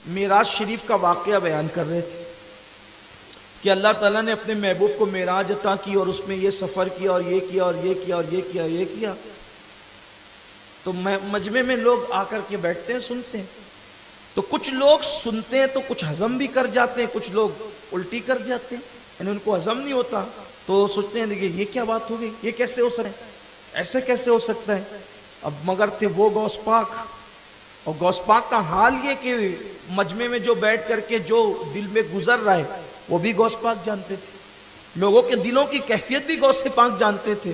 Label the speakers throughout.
Speaker 1: معراج شریف کا واقعہ بیان کر رہے تھے کہ اللہ تعالیٰ نے اپنے محبوب کو معراج عطا کی اور اس میں یہ سفر کیا اور یہ کیا اور یہ کیا اور یہ کیا یہ کیا. تو مجمع میں لوگ آ کر کے بیٹھتے ہیں سنتے ہیں. تو کچھ لوگ سنتے ہیں تو کچھ ہضم بھی کر جاتے ہیں, کچھ لوگ الٹی کر جاتے ہیں, یعنی ان کو ہضم نہیں ہوتا تو سوچتے ہیں کہ یہ کیا بات ہو گئی, یہ کیسے ہو سکتا ہے, ایسے کیسے ہو سکتا ہے. اب مگر تھے وہ غوث پاک, اور غوث پاک کا حال یہ کہ مجمع میں جو بیٹھ کر کے جو دل میں گزر رہا ہے وہ بھی غوث پاک جانتے تھے, لوگوں کے دلوں کی کیفیت بھی غوث پاک جانتے تھے.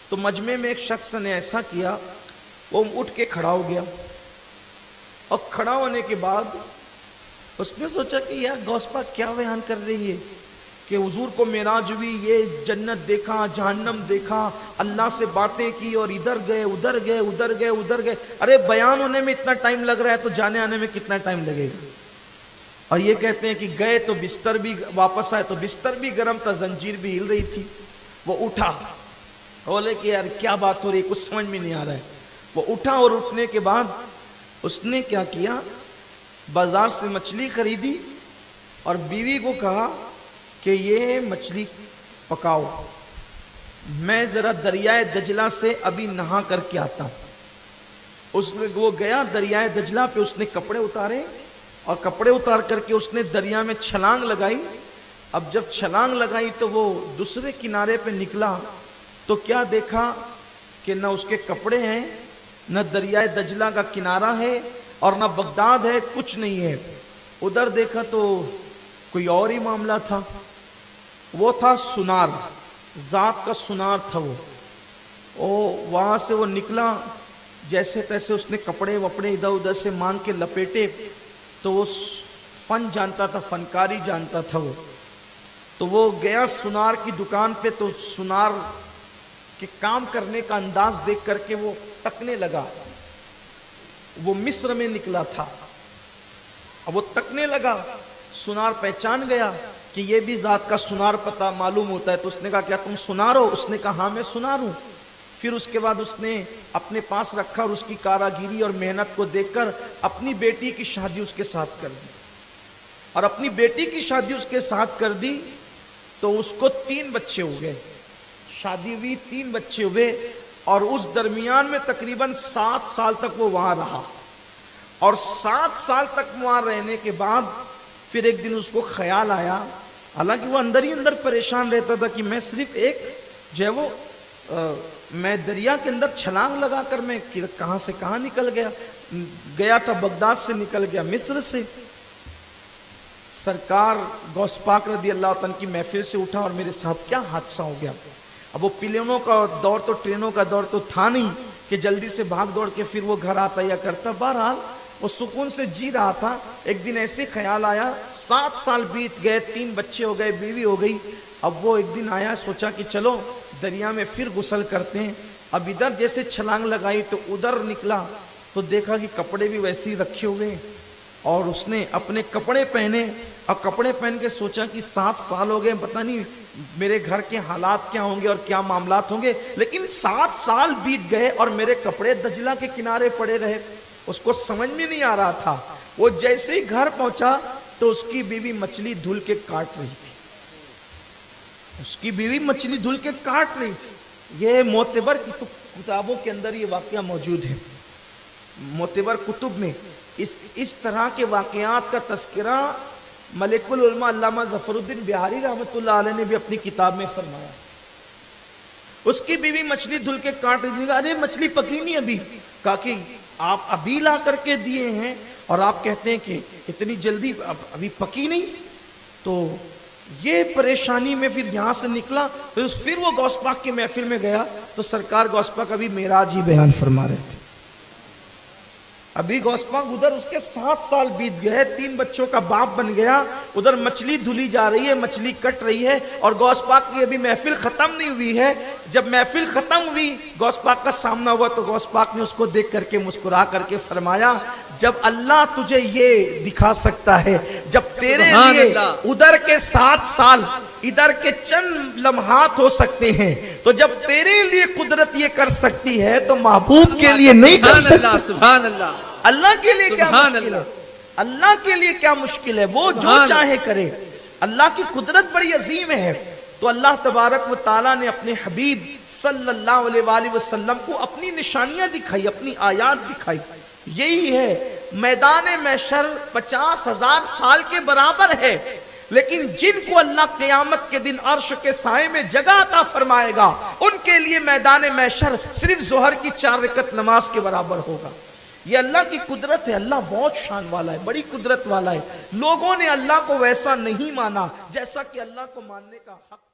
Speaker 1: تو مجمع میں ایک شخص نے ایسا کیا, وہ اٹھ کے کھڑا ہو گیا, اور کھڑا ہونے کے بعد اس نے سوچا کہ یار غوث پاک کیا بیان کر رہی ہے کہ حضور کو معراج ہوئی, یہ جنت دیکھا, جہنم دیکھا, اللہ سے باتیں کی اور ادھر گئے ادھر گئے ادھر گئے ادھر گئے. ارے بیان ہونے میں اتنا ٹائم لگ رہا ہے تو جانے آنے میں کتنا ٹائم لگے گا. اور یہ کہتے ہیں کہ گئے تو بستر بھی, واپس آئے تو بستر بھی گرم تھا, زنجیر بھی ہل رہی تھی. وہ اٹھا, بولے کہ یار کیا بات ہو رہی ہے, کچھ سمجھ میں نہیں آ رہا ہے. وہ اٹھا اور اٹھنے کے بعد اس نے کیا کیا, بازار سے مچھلی خریدی اور بیوی کو کہا کہ یہ مچھلی پکاؤ, میں ذرا دریائے دجلہ سے ابھی نہا کر کے آتا ہوں. وہ گیا دریائے دجلہ پہ, اس نے کپڑے اتارے اور کپڑے اتار کر کے اس نے دریا میں چھلانگ لگائی. اب جب چھلانگ لگائی تو وہ دوسرے کنارے پہ نکلا تو کیا دیکھا کہ نہ اس کے کپڑے ہیں, نہ دریائے دجلہ کا کنارہ ہے اور نہ بغداد ہے, کچھ نہیں ہے. ادھر دیکھا تو کوئی اور ہی معاملہ تھا. وہ تھا سنار, ذات کا سنار تھا وہ. وہاں سے وہ نکلا, جیسے تیسے اس نے کپڑے وپڑے ادھر ادھر سے مانگ کے لپیٹے. تو وہ فن جانتا تھا, فنکاری جانتا تھا وہ. تو وہ گیا سنار کی دکان پہ, تو سنار کے کام کرنے کا انداز دیکھ کر کے وہ تکنے لگا. وہ مصر میں نکلا تھا, اب وہ تکنے لگا. سنار پہچان گیا کہ یہ بھی ذات کا سنار پتہ معلوم ہوتا ہے. تو اس نے کہا کیا تم سنار ہو؟ اس نے کہا ہاں میں سنار ہوں. پھر اس کے بعد اس نے اپنے پاس رکھا اور اس کی کاراگیری اور محنت کو دیکھ کر اپنی بیٹی کی شادی اس کے ساتھ کر دی. اور اپنی بیٹی کی شادی اس کے ساتھ کر دی تو اس کو 3 بچے ہو گئے. شادی ہوئی, 3 بچے ہوئے, اور اس درمیان میں تقریباً 7 سال تک وہ وہاں رہا. اور 7 سال تک وہاں رہنے کے بعد پھر ایک دن اس کو خیال آیا, حالانکہ وہ اندر ہی اندر پریشان رہتا تھا کہ میں صرف ایک جو ہے وہ میں دریا کے اندر چھلانگ لگا کر میں کہاں سے کہاں نکل گیا تھا, بغداد سے نکل گیا, مصر سے. سرکار غوث پاک رضی اللہ تعالیٰ کی محفل سے اٹھا اور میرے ساتھ کیا حادثہ ہو گیا. اب وہ پلینوں کا دور تو ٹرینوں کا دور تو تھا نہیں کہ جلدی سے بھاگ دوڑ کے پھر وہ گھر آتا یا کرتا. بہرحال وہ سکون سے جی رہا تھا. ایک دن ایسے خیال آیا, 7 سال بیت گئے, 3 بچے ہو گئے, بیوی ہو گئی. اب وہ ایک دن آیا, سوچا کہ چلو دریا میں پھر غسل کرتے ہیں. اب ادھر جیسے چھلانگ لگائی تو ادھر نکلا تو دیکھا کہ کپڑے بھی ویسے ہی رکھے ہوئے, اور اس نے اپنے کپڑے پہنے. اور کپڑے پہن کے سوچا کہ 7 سال ہو گئے, پتہ نہیں میرے گھر کے حالات کیا ہوں گے اور کیا معاملات ہوں گے, لیکن 7 سال بیت گئے اور میرے کپڑے دجلہ کے کنارے پڑے رہے. اس کو سمجھ میں نہیں آ رہا تھا. وہ جیسے ہی گھر پہنچا تو اس کی بیوی مچھلی دھل کے کاٹ رہی تھی. اس کی بیوی مچھلی دھل کے کاٹ رہی تھی. یہ معتبر کتابوں کے اندر یہ واقعہ موجود ہے. معتبر کتب میں اس طرح کے واقعات کا تذکرہ ملک العلماء علامہ ظفر الدین بہاری رحمۃ اللہ علیہ نے بھی اپنی کتاب میں فرمایا. اس کی بیوی مچھلی دھل کے کاٹ رہی تھی. ارے مچھلی پکی نہیں ابھی. کہا کہ آپ ابھی لا کر کے دیے ہیں اور آپ کہتے ہیں کہ اتنی جلدی ابھی پکی نہیں. تو یہ پریشانی میں پھر یہاں سے نکلا. پھر وہ غوث پاک کی محفل میں گیا تو سرکار غوث پاک ابھی معراج ہی بیان فرما رہے تھے. ابھی غوث پاک ادھر اس کے 7 سال بیت گئے, 3 بچوں کا باپ بن گیا, ادھر مچھلی دھلی جا رہی ہے, مچھلی کٹ رہی ہے, اور غوث پاک کی ابھی محفل ختم نہیں ہوئی ہے. جب محفل ختم ہوئی, غوث پاک کا سامنا ہوا تو غوث پاک نے اس کو دیکھ کر کے مسکرا کر کے فرمایا, جب اللہ تجھے یہ دکھا سکتا ہے, جب تیرے لیے ادھر کے 7 سال ادھر کے چند لمحات ہو سکتے ہیں, تو جب تیرے لیے قدرت یہ کر سکتی ہے تو محبوب کے لیے نہیں کر سکتی.
Speaker 2: سبحان اللہ,
Speaker 1: اللہ کے لیے کیا مشکل ہے. اللہ کے لیے کیا مشکل ہے، وہ جو چاہے کرے، اللہ کی قدرت بڑی عظیم ہے۔ تو اللہ تبارک و تعالیٰ نے اپنے حبیب صلی اللہ علیہ وآلہ وسلم کو اپنی نشانیاں دکھائی، اپنی آیات دکھائی۔ یہی ہے میدان محشر 50,000 سال کے برابر ہے، لیکن جن کو اللہ قیامت کے دن عرش کے سائے میں جگہ عطا فرمائے گا، ان کے لیے میدان محشر صرف ظہر کی 4 رکعت نماز کے برابر ہوگا۔ یہ اللہ کی قدرت ہے، اللہ بہت شان والا ہے، بڑی قدرت والا ہے۔ لوگوں نے اللہ کو ویسا نہیں مانا جیسا کہ اللہ کو ماننے کا حق